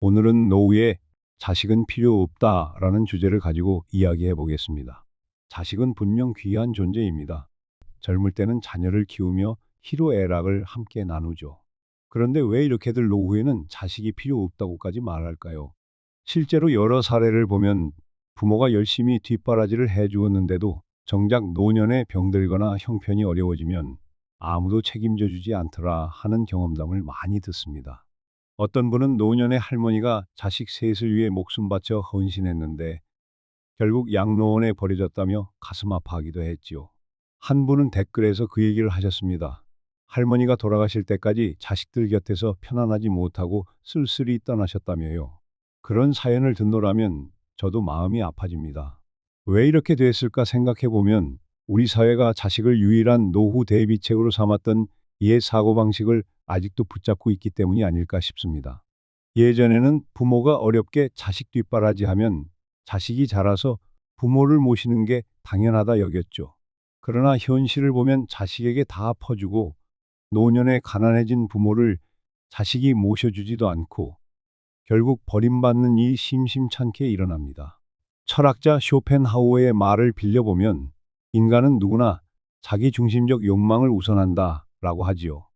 오늘은 노후에 자식은 필요 없다라는 주제를 가지고 이야기해 보겠습니다. 자식은 분명 귀한 존재입니다. 젊을 때는 자녀를 키우며 희로애락을 함께 나누죠. 그런데 왜 이렇게들 노후에는 자식이 필요 없다고까지 말할까요? 실제로 여러 사례를 보면 부모가 열심히 뒷바라지를 해 주었는데도 정작 노년에 병들거나 형편이 어려워지면 아무도 책임져 주지 않더라 하는 경험담을 많이 듣습니다. 어떤 분은 노년의 할머니가 자식 셋을 위해 목숨 바쳐 헌신했는데 결국 양로원에 버려졌다며 가슴 아파하기도 했지요. 한 분은 댓글에서 그 얘기를 하셨습니다. 할머니가 돌아가실 때까지 자식들 곁에서 편안하지 못하고 쓸쓸히 떠나셨다며요. 그런 사연을 듣노라면 저도 마음이 아파집니다. 왜 이렇게 됐을까 생각해 보면 우리 사회가 자식을 유일한 노후 대비책으로 삼았던 옛 사고방식을 아직도 붙잡고 있기 때문이 아닐까 싶습니다. 예전에는 부모가 어렵게 자식 뒷바라지하면 자식이 자라서 부모를 모시는 게 당연하다 여겼죠. 그러나 현실을 보면 자식에게 다 퍼주고 노년에 가난해진 부모를 자식이 모셔주지도 않고 결국 버림받는 일이 심심찮게 일어납니다. 철학자 쇼펜하우어의 말을 빌려보면 인간은 누구나 자기 중심적 욕망을 우선한다 라고 하지요.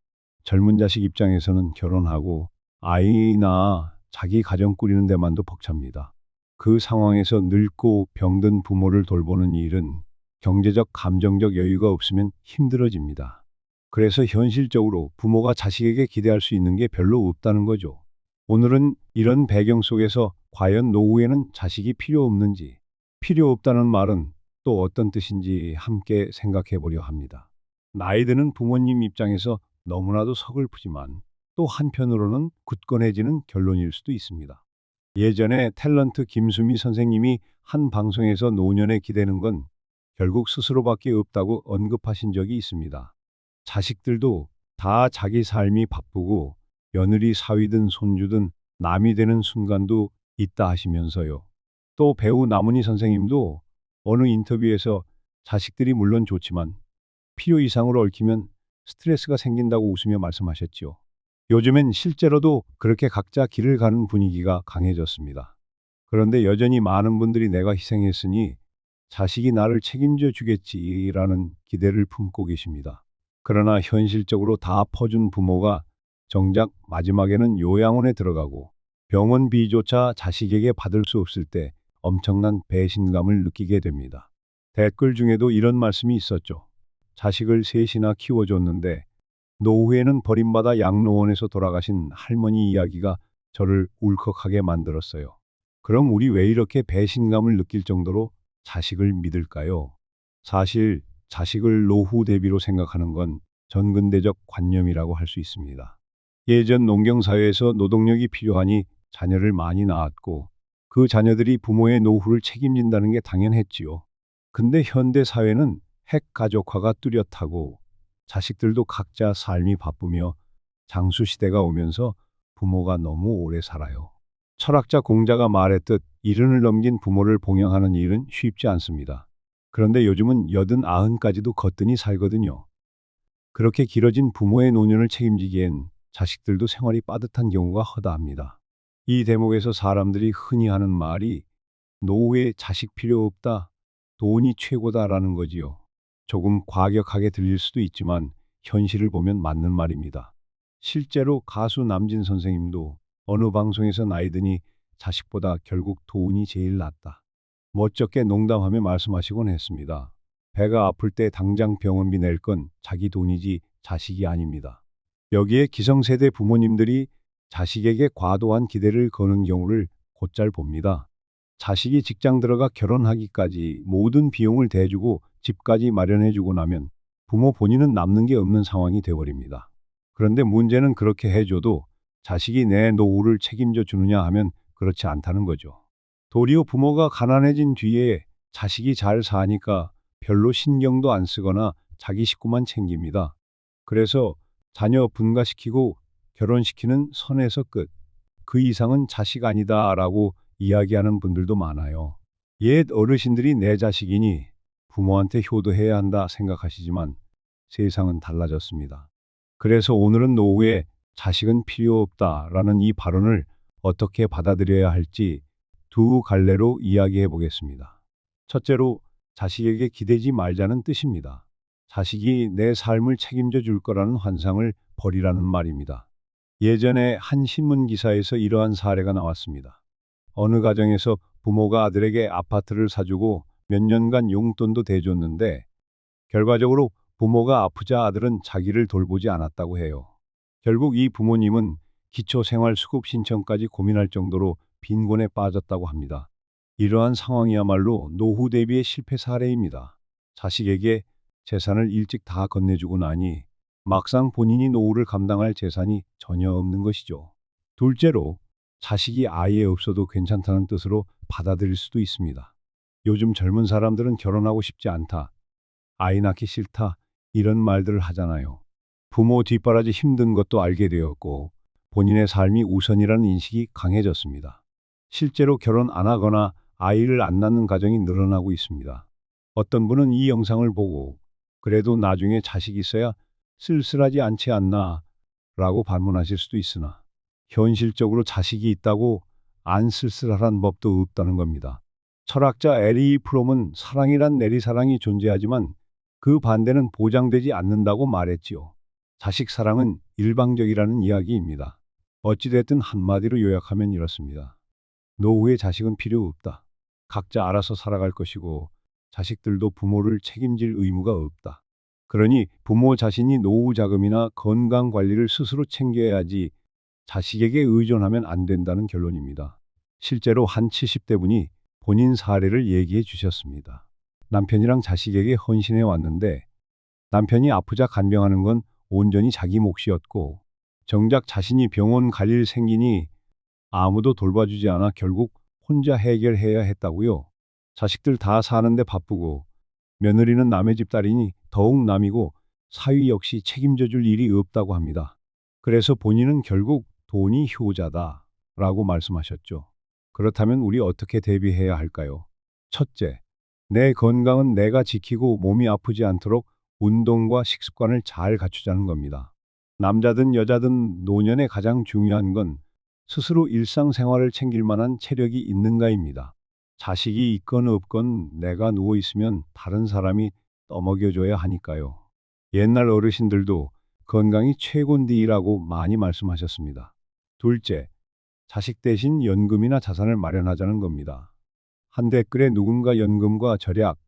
젊은 자식 입장에서는 결혼하고 아이 낳아 자기 가정 꾸리는 데만도 벅찹니다. 그 상황에서 늙고 병든 부모를 돌보는 일은 경제적, 감정적 여유가 없으면 힘들어집니다. 그래서 현실적으로 부모가 자식에게 기대할 수 있는 게 별로 없다는 거죠. 오늘은 이런 배경 속에서 과연 노후에는 자식이 필요 없는지, 필요 없다는 말은 또 어떤 뜻인지 함께 생각해 보려 합니다. 나이 드는 부모님 입장에서 너무나도 서글프지만 또 한편으로는 굳건해지는 결론일 수도 있습니다. 예전에 탤런트 김수미 선생님이 한 방송에서 노년에 기대는 건 결국 스스로밖에 없다고 언급하신 적이 있습니다. 자식들도 다 자기 삶이 바쁘고 며느리 사위든 손주든 남이 되는 순간도 있다 하시면서요. 또 배우 남은희 선생님도 어느 인터뷰에서 자식들이 물론 좋지만 필요 이상으로 얽히면 스트레스가 생긴다고 웃으며 말씀하셨지요. 요즘엔 실제로도 그렇게 각자 길을 가는 분위기가 강해졌습니다. 그런데 여전히 많은 분들이 내가 희생했으니 자식이 나를 책임져 주겠지라는 기대를 품고 계십니다. 그러나 현실적으로 다 퍼준 부모가 정작 마지막에는 요양원에 들어가고 병원비조차 자식에게 받을 수 없을 때 엄청난 배신감을 느끼게 됩니다. 댓글 중에도 이런 말씀이 있었죠. 자식을 셋이나 키워줬는데 노후에는 버림받아 양로원에서 돌아가신 할머니 이야기가 저를 울컥하게 만들었어요. 그럼 우리 왜 이렇게 배신감을 느낄 정도로 자식을 믿을까요? 사실 자식을 노후 대비로 생각하는 건 전근대적 관념이라고 할 수 있습니다. 예전 농경사회에서 노동력이 필요하니 자녀를 많이 낳았고 그 자녀들이 부모의 노후를 책임진다는 게 당연했지요. 근데 현대 사회는 핵가족화가 뚜렷하고 자식들도 각자 삶이 바쁘며 장수시대가 오면서 부모가 너무 오래 살아요. 철학자 공자가 말했듯 이른을 넘긴 부모를 봉양하는 일은 쉽지 않습니다. 그런데 요즘은 여든 아흔까지도 거뜬히 살거든요. 그렇게 길어진 부모의 노년을 책임지기엔 자식들도 생활이 빠듯한 경우가 허다합니다. 이 대목에서 사람들이 흔히 하는 말이 노후에 자식 필요 없다, 돈이 최고다라는 거지요. 조금 과격하게 들릴 수도 있지만 현실을 보면 맞는 말입니다. 실제로 가수 남진 선생님도 어느 방송에서 나이 드니 자식보다 결국 돈이 제일 낫다. 멋쩍게 농담하며 말씀하시곤 했습니다. 배가 아플 때 당장 병원비 낼 건 자기 돈이지 자식이 아닙니다. 여기에 기성세대 부모님들이 자식에게 과도한 기대를 거는 경우를 곧잘 봅니다. 자식이 직장 들어가 결혼하기까지 모든 비용을 대주고 집까지 마련해주고 나면 부모 본인은 남는 게 없는 상황이 되어버립니다. 그런데 문제는 그렇게 해줘도 자식이 내 노후를 책임져 주느냐 하면 그렇지 않다는 거죠. 도리어 부모가 가난해진 뒤에 자식이 잘 사니까 별로 신경도 안 쓰거나 자기 식구만 챙깁니다. 그래서 자녀 분가시키고 결혼시키는 선에서 끝. 그 이상은 자식 아니다라고 이야기하는 분들도 많아요. 옛 어르신들이 내 자식이니 부모한테 효도해야 한다 생각하시지만 세상은 달라졌습니다. 그래서 오늘은 노후에 자식은 필요 없다라는 이 발언을 어떻게 받아들여야 할지 두 갈래로 이야기해 보겠습니다. 첫째로 자식에게 기대지 말자는 뜻입니다. 자식이 내 삶을 책임져 줄 거라는 환상을 버리라는 말입니다. 예전에 한 신문 기사에서 이러한 사례가 나왔습니다. 어느 가정에서 부모가 아들에게 아파트를 사주고 몇 년간 용돈도 대줬는데 결과적으로 부모가 아프자 아들은 자기를 돌보지 않았다고 해요. 결국 이 부모님은 기초생활수급 신청까지 고민할 정도로 빈곤에 빠졌다고 합니다. 이러한 상황이야말로 노후 대비의 실패 사례입니다. 자식에게 재산을 일찍 다 건네주고 나니 막상 본인이 노후를 감당할 재산이 전혀 없는 것이죠. 둘째로 자식이 아예 없어도 괜찮다는 뜻으로 받아들일 수도 있습니다. 요즘 젊은 사람들은 결혼하고 싶지 않다, 아이 낳기 싫다, 이런 말들을 하잖아요. 부모 뒷바라지 힘든 것도 알게 되었고 본인의 삶이 우선이라는 인식이 강해졌습니다. 실제로 결혼 안 하거나 아이를 안 낳는 가정이 늘어나고 있습니다. 어떤 분은 이 영상을 보고 그래도 나중에 자식 있어야 쓸쓸하지 않지 않나 라고 반문하실 수도 있으나 현실적으로 자식이 있다고 안 쓸쓸하란 법도 없다는 겁니다. 철학자 에리 프롬은 사랑이란 내리사랑이 존재하지만 그 반대는 보장되지 않는다고 말했지요. 자식 사랑은 일방적이라는 이야기입니다. 어찌됐든 한마디로 요약하면 이렇습니다. 노후에 자식은 필요 없다. 각자 알아서 살아갈 것이고 자식들도 부모를 책임질 의무가 없다. 그러니 부모 자신이 노후 자금이나 건강 관리를 스스로 챙겨야지 자식에게 의존하면 안 된다는 결론입니다. 실제로 한 70대 분이 본인 사례를 얘기해 주셨습니다. 남편이랑 자식에게 헌신해 왔는데 남편이 아프자 간병하는 건 온전히 자기 몫이었고 정작 자신이 병원 갈 일 생기니 아무도 돌봐주지 않아 결국 혼자 해결해야 했다고요. 자식들 다 사는데 바쁘고 며느리는 남의 집 딸이니 더욱 남이고 사위 역시 책임져 줄 일이 없다고 합니다. 그래서 본인은 결국 돈이 효자다라고 말씀하셨죠. 그렇다면 우리 어떻게 대비해야 할까요? 첫째, 내 건강은 내가 지키고 몸이 아프지 않도록 운동과 식습관을 잘 갖추자는 겁니다. 남자든 여자든 노년에 가장 중요한 건 스스로 일상생활을 챙길 만한 체력이 있는가입니다. 자식이 있건 없건 내가 누워 있으면 다른 사람이 떠먹여줘야 하니까요. 옛날 어르신들도 건강이 최곤디라고 많이 말씀하셨습니다. 둘째, 자식 대신 연금이나 자산을 마련하자는 겁니다. 한 댓글에 누군가 연금과 절약,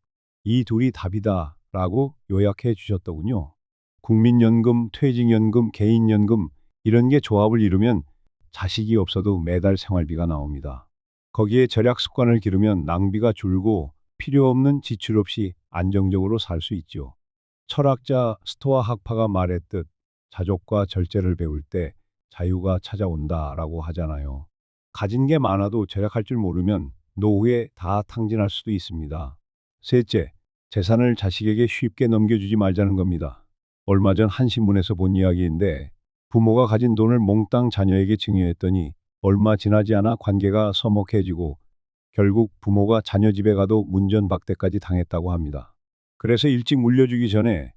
이 둘이 답이다 라고 요약해 주셨더군요. 국민연금, 퇴직연금, 개인연금 이런 게 조합을 이루면 자식이 없어도 매달 생활비가 나옵니다. 거기에 절약 습관을 기르면 낭비가 줄고 필요 없는 지출 없이 안정적으로 살 수 있죠. 철학자 스토아 학파가 말했듯 자족과 절제를 배울 때 자유가 찾아온다라고 하잖아요. 가진 게 많아도 절약할 줄 모르면 노후에 다 탕진할 수도 있습니다. 셋째, 재산을 자식에게 쉽게 넘겨주지 말자는 겁니다. 얼마 전 한 신문에서 본 이야기인데 부모가 가진 돈을 몽땅 자녀에게 증여했더니 얼마 지나지 않아 관계가 서먹해지고 결국 부모가 자녀 집에 가도 문전박대까지 당했다고 합니다. 그래서 일찍 물려주기 전에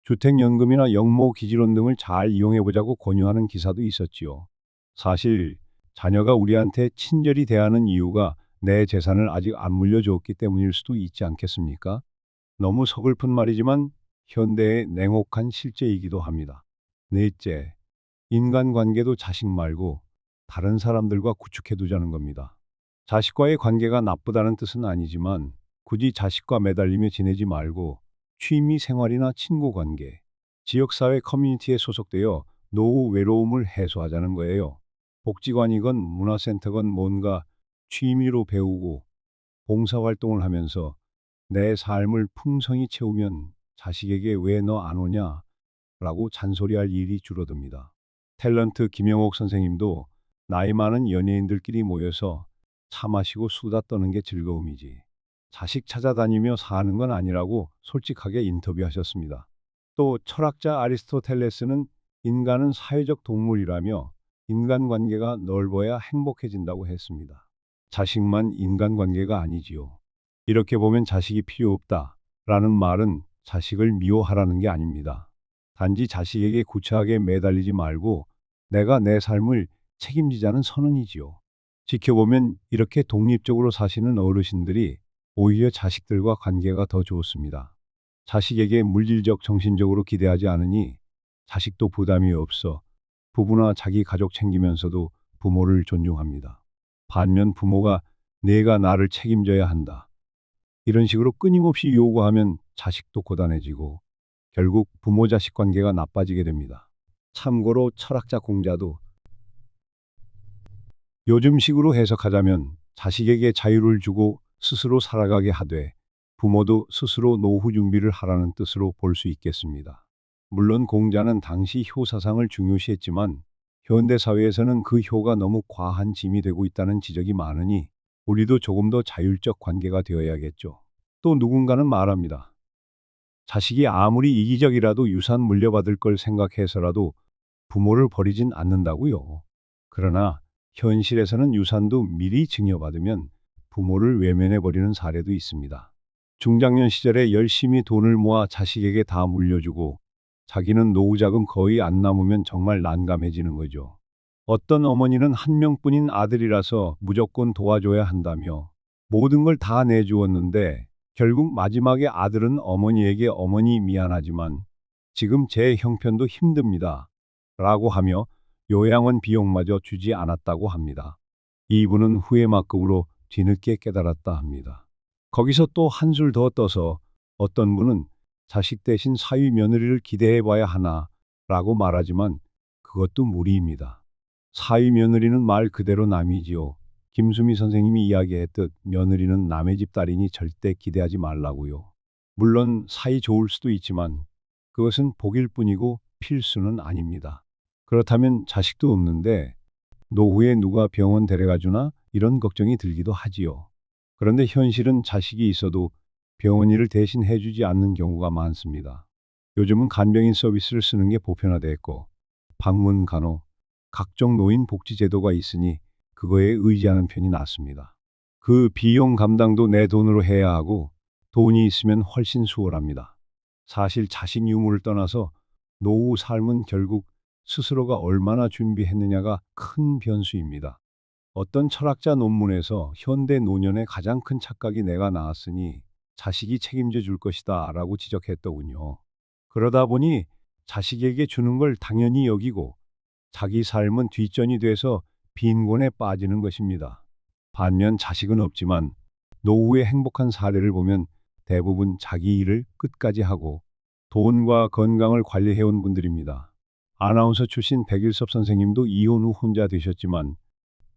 주택연금이나 영모기지론 등을 잘 이용해보자고 권유하는 기사도 있었지요. 사실 자녀가 우리한테 친절히 대하는 이유가 내 재산을 아직 안 물려줬기 때문일 수도 있지 않겠습니까? 너무 서글픈 말이지만 현대의 냉혹한 실제이기도 합니다. 넷째, 인간관계도 자식 말고 다른 사람들과 구축해두자는 겁니다. 자식과의 관계가 나쁘다는 뜻은 아니지만 굳이 자식과 매달리며 지내지 말고 취미 생활이나 친구 관계, 지역사회 커뮤니티에 소속되어 노후 외로움을 해소하자는 거예요. 복지관이건 문화센터건 뭔가 취미로 배우고 봉사활동을 하면서 내 삶을 풍성히 채우면 자식에게 왜 너 안 오냐? 라고 잔소리할 일이 줄어듭니다. 탤런트 김영옥 선생님도 나이 많은 연예인들끼리 모여서 차 마시고 수다 떠는 게 즐거움이지 자식 찾아다니며 사는 건 아니라고 솔직하게 인터뷰하셨습니다. 또 철학자 아리스토텔레스는 인간은 사회적 동물이라며 인간관계가 넓어야 행복해진다고 했습니다. 자식만 인간관계가 아니지요. 이렇게 보면 자식이 필요 없다라는 말은 자식을 미워하라는 게 아닙니다. 단지 자식에게 구차하게 매달리지 말고 내가 내 삶을 책임지자는 선언이지요. 지켜보면 이렇게 독립적으로 사시는 어르신들이 오히려 자식들과 관계가 더 좋습니다. 자식에게 물질적, 정신적으로 기대하지 않으니 자식도 부담이 없어 부부나 자기 가족 챙기면서도 부모를 존중합니다. 반면 부모가 내가 나를 책임져야 한다, 이런 식으로 끊임없이 요구하면 자식도 고단해지고 결국 부모 자식 관계가 나빠지게 됩니다. 참고로 철학자 공자도 요즘식으로 해석하자면 자식에게 자유를 주고 스스로 살아가게 하되 부모도 스스로 노후 준비를 하라는 뜻으로 볼 수 있겠습니다. 물론 공자는 당시 효 사상을 중요시했지만 현대 사회에서는 그 효가 너무 과한 짐이 되고 있다는 지적이 많으니 우리도 조금 더 자율적 관계가 되어야겠죠. 또 누군가는 말합니다. 자식이 아무리 이기적이라도 유산 물려받을 걸 생각해서라도 부모를 버리진 않는다고요. 그러나 현실에서는 유산도 미리 증여받으면 부모를 외면해 버리는 사례도 있습니다. 중장년 시절에 열심히 돈을 모아 자식에게 다 물려주고 자기는 노후 자금 거의 안 남으면 정말 난감해지는 거죠. 어떤 어머니는 한 명뿐인 아들이라서 무조건 도와줘야 한다며 모든 걸 다 내주었는데 결국 마지막에 아들은 어머니에게 어머니 미안하지만 지금 제 형편도 힘듭니다, 라고 하며 요양원 비용마저 주지 않았다고 합니다. 이분은 후회 막급으로 뒤늦게 깨달았다 합니다. 거기서 또 한술 더 떠서 어떤 분은 자식 대신 사위 며느리를 기대해 봐야 하나 라고 말하지만 그것도 무리입니다. 사위 며느리는 말 그대로 남이지요. 김수미 선생님이 이야기했듯 며느리는 남의 집 딸이니 절대 기대하지 말라고요. 물론 사이 좋을 수도 있지만 그것은 복일 뿐이고 필수는 아닙니다. 그렇다면 자식도 없는데 노후에 누가 병원 데려가 주나 이런 걱정이 들기도 하지요. 그런데 현실은 자식이 있어도 병원 일을 대신 해주지 않는 경우가 많습니다. 요즘은 간병인 서비스를 쓰는 게 보편화됐고 방문 간호, 각종 노인 복지 제도가 있으니 그거에 의지하는 편이 낫습니다. 그 비용 감당도 내 돈으로 해야 하고 돈이 있으면 훨씬 수월합니다. 사실 자식 유무를 떠나서 노후 삶은 결국 스스로가 얼마나 준비했느냐가 큰 변수입니다. 어떤 철학자 논문에서 현대 노년의 가장 큰 착각이 내가 낳았으니 자식이 책임져 줄 것이다 라고 지적했더군요. 그러다 보니 자식에게 주는 걸 당연히 여기고 자기 삶은 뒷전이 돼서 빈곤에 빠지는 것입니다. 반면 자식은 없지만 노후의 행복한 사례를 보면 대부분 자기 일을 끝까지 하고 돈과 건강을 관리해온 분들입니다. 아나운서 출신 백일섭 선생님도 이혼 후 혼자 되셨지만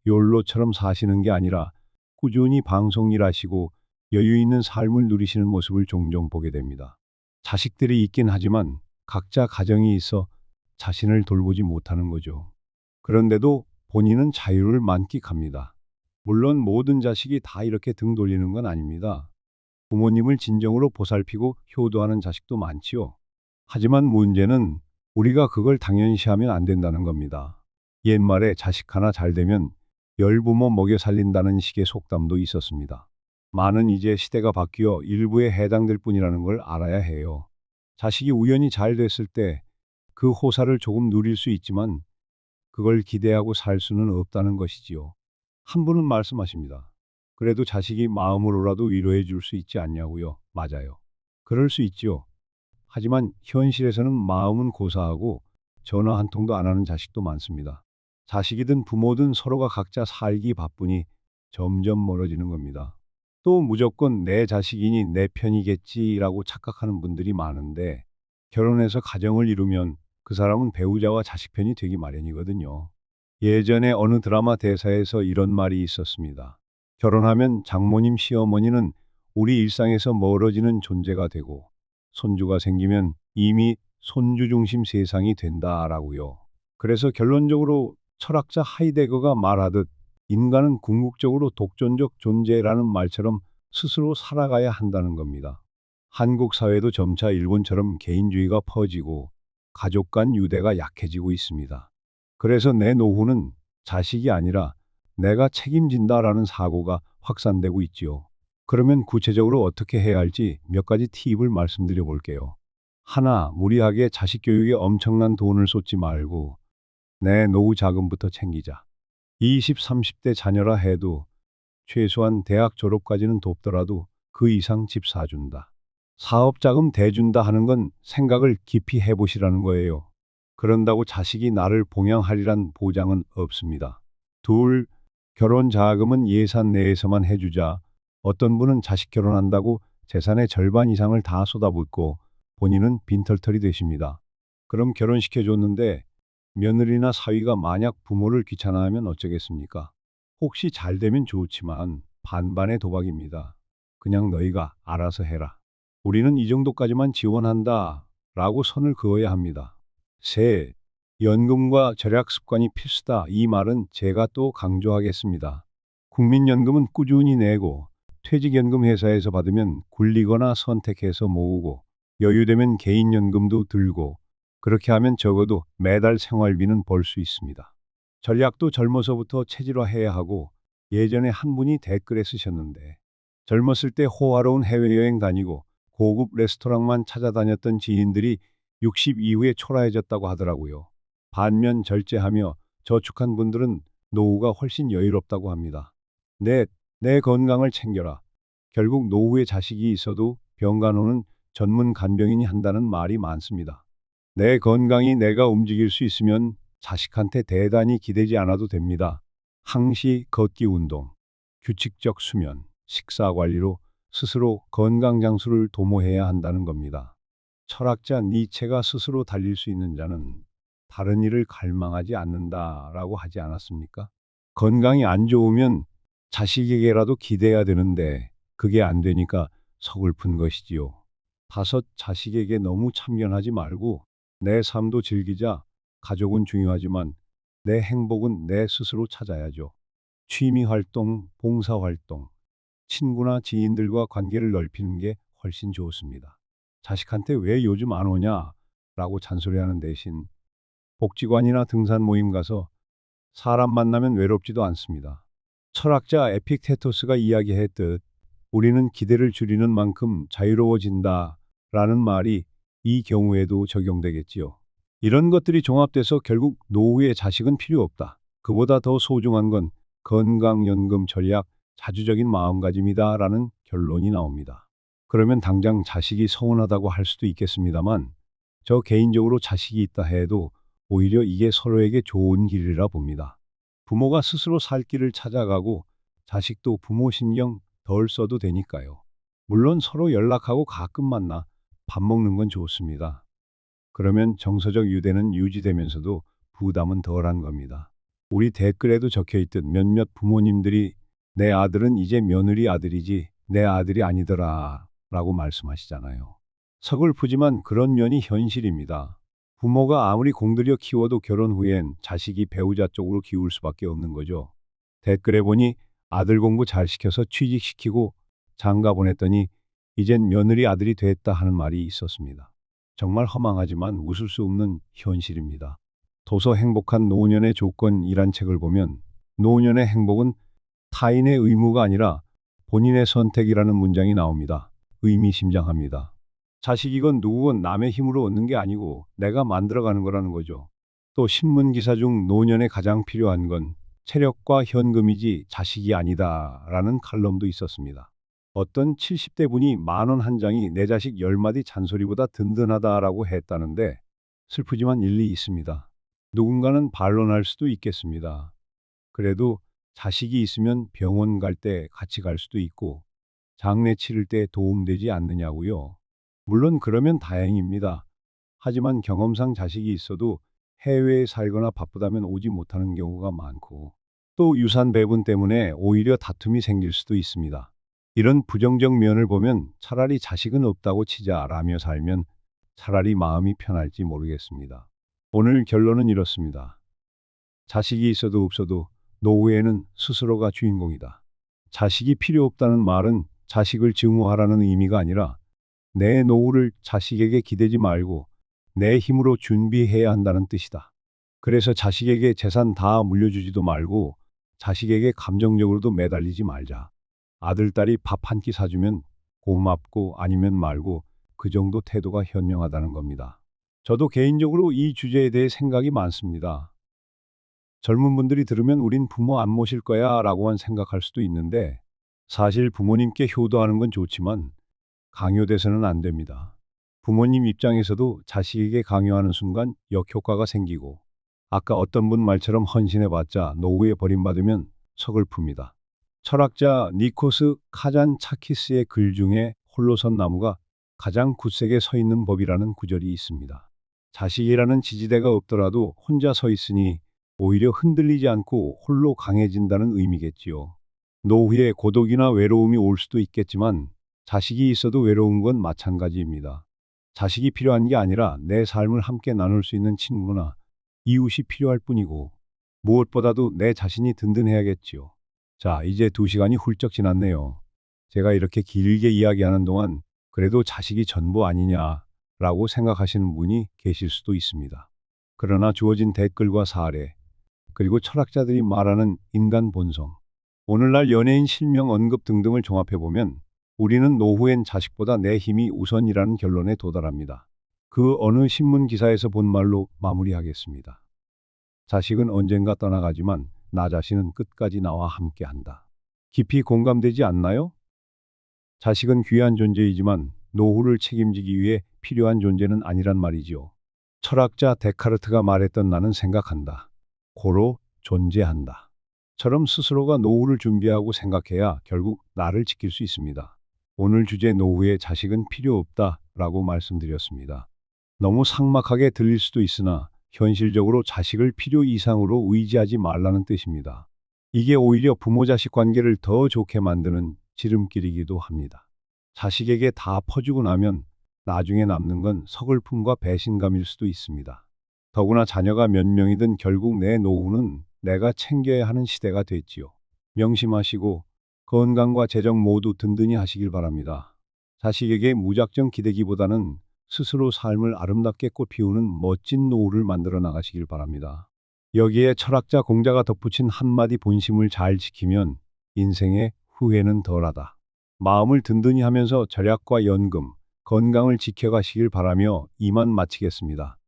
욜로처럼 사시는 게 아니라 꾸준히 방송 일하시고 여유 있는 삶을 누리시는 모습을 종종 보게 됩니다. 자식들이 있긴 하지만 각자 가정이 있어 자신을 돌보지 못하는 거죠. 그런데도 본인은 자유를 만끽합니다. 물론 모든 자식이 다 이렇게 등 돌리는 건 아닙니다. 부모님을 진정으로 보살피고 효도하는 자식도 많지요. 하지만 문제는 우리가 그걸 당연시하면 안 된다는 겁니다. 옛말에 자식 하나 잘 되면 열 부모 먹여 살린다는 식의 속담도 있었습니다. 많은 이제 시대가 바뀌어 일부에 해당될 뿐이라는 걸 알아야 해요. 자식이 우연히 잘 됐을 때 그 호사를 조금 누릴 수 있지만 그걸 기대하고 살 수는 없다는 것이지요. 한 분은 말씀하십니다. 그래도 자식이 마음으로라도 위로해 줄 수 있지 않냐고요. 맞아요. 그럴 수 있지요. 하지만 현실에서는 마음은 고사하고 전화 한 통도 안 하는 자식도 많습니다. 자식이든 부모든 서로가 각자 살기 바쁘니 점점 멀어지는 겁니다. 또 무조건 내 자식이니 내 편이겠지라고 착각하는 분들이 많은데 결혼해서 가정을 이루면 그 사람은 배우자와 자식 편이 되기 마련이거든요. 예전에 어느 드라마 대사에서 이런 말이 있었습니다. 결혼하면 장모님, 시어머니는 우리 일상에서 멀어지는 존재가 되고 손주가 생기면 이미 손주 중심 세상이 된다라고요. 그래서 결론적으로 철학자 하이데거가 말하듯 인간은 궁극적으로 독존적 존재라는 말처럼 스스로 살아가야 한다는 겁니다. 한국 사회도 점차 일본처럼 개인주의가 퍼지고 가족 간 유대가 약해지고 있습니다. 그래서 내 노후는 자식이 아니라 내가 책임진다라는 사고가 확산되고 있지요. 그러면 구체적으로 어떻게 해야 할지 몇 가지 팁을 말씀드려 볼게요. 하나, 무리하게 자식 교육에 엄청난 돈을 쏟지 말고 내 노후 자금부터 챙기자. 20, 30대 자녀라 해도 최소한 대학 졸업까지는 돕더라도 그 이상 집 사준다. 사업 자금 대준다 하는 건 생각을 깊이 해보시라는 거예요. 그런다고 자식이 나를 봉양하리란 보장은 없습니다. 둘, 결혼 자금은 예산 내에서만 해주자. 어떤 분은 자식 결혼한다고 재산의 절반 이상을 다 쏟아붓고 본인은 빈털터리 되십니다. 그럼 결혼시켜줬는데 며느리나 사위가 만약 부모를 귀찮아하면 어쩌겠습니까? 혹시 잘 되면 좋지만 반반의 도박입니다. 그냥 너희가 알아서 해라. 우리는 이 정도까지만 지원한다 라고 선을 그어야 합니다. 셋, 연금과 절약 습관이 필수다. 이 말은 제가 또 강조하겠습니다. 국민연금은 꾸준히 내고 퇴직연금 회사에서 받으면 굴리거나 선택해서 모으고 여유되면 개인연금도 들고 그렇게 하면 적어도 매달 생활비는 벌 수 있습니다. 전략도 젊어서부터 체질화해야 하고 예전에 한 분이 댓글에 쓰셨는데 젊었을 때 호화로운 해외여행 다니고 고급 레스토랑만 찾아다녔던 지인들이 60 이후에 초라해졌다고 하더라고요. 반면 절제하며 저축한 분들은 노후가 훨씬 여유롭다고 합니다. 넷, 내 건강을 챙겨라. 결국 노후에 자식이 있어도 병간호는 전문 간병인이 한다는 말이 많습니다. 내 건강이 내가 움직일 수 있으면 자식한테 대단히 기대지 않아도 됩니다. 항시 걷기 운동, 규칙적 수면, 식사 관리로 스스로 건강 장수를 도모해야 한다는 겁니다. 철학자 니체가 스스로 달릴 수 있는 자는 다른 일을 갈망하지 않는다라고 하지 않았습니까? 건강이 안 좋으면 자식에게라도 기대야 되는데 그게 안 되니까 서글픈 것이지요. 다섯, 자식에게 너무 참견하지 말고 내 삶도 즐기자. 가족은 중요하지만 내 행복은 내 스스로 찾아야죠. 취미 활동, 봉사 활동, 친구나 지인들과 관계를 넓히는 게 훨씬 좋습니다. 자식한테 왜 요즘 안 오냐? 라고 잔소리하는 대신 복지관이나 등산 모임 가서 사람 만나면 외롭지도 않습니다. 철학자 에픽테토스가 이야기했듯 우리는 기대를 줄이는 만큼 자유로워진다 라는 말이 이 경우에도 적용되겠지요. 이런 것들이 종합돼서 결국 노후에 자식은 필요 없다. 그보다 더 소중한 건 건강, 연금, 절약, 자주적인 마음가짐이다 라는 결론이 나옵니다. 그러면 당장 자식이 서운하다고 할 수도 있겠습니다만 저 개인적으로 자식이 있다 해도 오히려 이게 서로에게 좋은 길이라 봅니다. 부모가 스스로 살 길을 찾아가고 자식도 부모 신경 덜 써도 되니까요. 물론 서로 연락하고 가끔 만나 밥 먹는 건 좋습니다. 그러면 정서적 유대는 유지되면서도 부담은 덜한 겁니다. 우리 댓글에도 적혀 있듯 몇몇 부모님들이 내 아들은 이제 며느리 아들이지 내 아들이 아니더라 라고 말씀하시잖아요. 서글프지만 그런 면이 현실입니다. 부모가 아무리 공들여 키워도 결혼 후엔 자식이 배우자 쪽으로 기울 수밖에 없는 거죠. 댓글에 보니 아들 공부 잘 시켜서 취직시키고 장가 보냈더니 이젠 며느리 아들이 됐다 하는 말이 있었습니다. 정말 허망하지만 웃을 수 없는 현실입니다. 도서 행복한 노년의 조건이란 책을 보면 노년의 행복은 타인의 의무가 아니라 본인의 선택이라는 문장이 나옵니다. 의미심장합니다. 자식이건 누구건 남의 힘으로 얻는 게 아니고 내가 만들어가는 거라는 거죠. 또 신문 기사 중 노년에 가장 필요한 건 체력과 현금이지 자식이 아니다라는 칼럼도 있었습니다. 어떤 70대 분이 10,000원 한 장이 내 자식 10마디 잔소리보다 든든하다라고 했다는데 슬프지만 일리 있습니다. 누군가는 반론할 수도 있겠습니다. 그래도 자식이 있으면 병원 갈 때 같이 갈 수도 있고 장례 치를 때 도움되지 않느냐고요. 물론 그러면 다행입니다. 하지만 경험상 자식이 있어도 해외에 살거나 바쁘다면 오지 못하는 경우가 많고 또 유산 배분 때문에 오히려 다툼이 생길 수도 있습니다. 이런 부정적 면을 보면 차라리 자식은 없다고 치자라며 살면 차라리 마음이 편할지 모르겠습니다. 오늘 결론은 이렇습니다. 자식이 있어도 없어도 노후에는 스스로가 주인공이다. 자식이 필요 없다는 말은 자식을 증오하라는 의미가 아니라 내 노후를 자식에게 기대지 말고 내 힘으로 준비해야 한다는 뜻이다. 그래서 자식에게 재산 다 물려주지도 말고 자식에게 감정적으로도 매달리지 말자. 아들, 딸이 밥 한 끼 사주면 고맙고 아니면 말고 그 정도 태도가 현명하다는 겁니다. 저도 개인적으로 이 주제에 대해 생각이 많습니다. 젊은 분들이 들으면 우린 부모 안 모실 거야 라고만 생각할 수도 있는데 사실 부모님께 효도하는 건 좋지만 강요돼서는 안 됩니다. 부모님 입장에서도 자식에게 강요하는 순간 역효과가 생기고 아까 어떤 분 말처럼 헌신해봤자 노후에 버림받으면 서글픕니다. 철학자 니코스 카잔차키스의 글 중에 홀로선 나무가 가장 굳세게 서 있는 법이라는 구절이 있습니다. 자식이라는 지지대가 없더라도 혼자 서 있으니 오히려 흔들리지 않고 홀로 강해진다는 의미겠지요. 노후에 고독이나 외로움이 올 수도 있겠지만 자식이 있어도 외로운 건 마찬가지입니다. 자식이 필요한 게 아니라 내 삶을 함께 나눌 수 있는 친구나 이웃이 필요할 뿐이고 무엇보다도 내 자신이 든든해야겠지요. 자, 이제 2시간이 훌쩍 지났네요. 제가 이렇게 길게 이야기하는 동안 그래도 자식이 전부 아니냐라고 생각하시는 분이 계실 수도 있습니다. 그러나 주어진 댓글과 사례, 그리고 철학자들이 말하는 인간 본성, 오늘날 연예인 실명 언급 등등을 종합해보면 우리는 노후엔 자식보다 내 힘이 우선이라는 결론에 도달합니다. 그 어느 신문 기사에서 본 말로 마무리하겠습니다. 자식은 언젠가 떠나가지만 나 자신은 끝까지 나와 함께한다. 깊이 공감되지 않나요? 자식은 귀한 존재이지만 노후를 책임지기 위해 필요한 존재는 아니란 말이지요. 철학자 데카르트가 말했던 나는 생각한다. 고로 존재한다. 처럼 스스로가 노후를 준비하고 생각해야 결국 나를 지킬 수 있습니다. 오늘 주제 노후에 자식은 필요 없다라고 말씀드렸습니다. 너무 삭막하게 들릴 수도 있으나 현실적으로 자식을 필요 이상으로 의지하지 말라는 뜻입니다. 이게 오히려 부모-자식 관계를 더 좋게 만드는 지름길이기도 합니다. 자식에게 다 퍼주고 나면 나중에 남는 건 서글픔과 배신감일 수도 있습니다. 더구나 자녀가 몇 명이든 결국 내 노후는 내가 챙겨야 하는 시대가 됐지요. 명심하시고 건강과 재정 모두 든든히 하시길 바랍니다. 자식에게 무작정 기대기보다는 스스로 삶을 아름답게 꽃피우는 멋진 노후를 만들어 나가시길 바랍니다. 여기에 철학자 공자가 덧붙인 한마디 본심을 잘 지키면 인생의 후회는 덜하다. 마음을 든든히 하면서 절약과 연금, 건강을 지켜가시길 바라며 이만 마치겠습니다.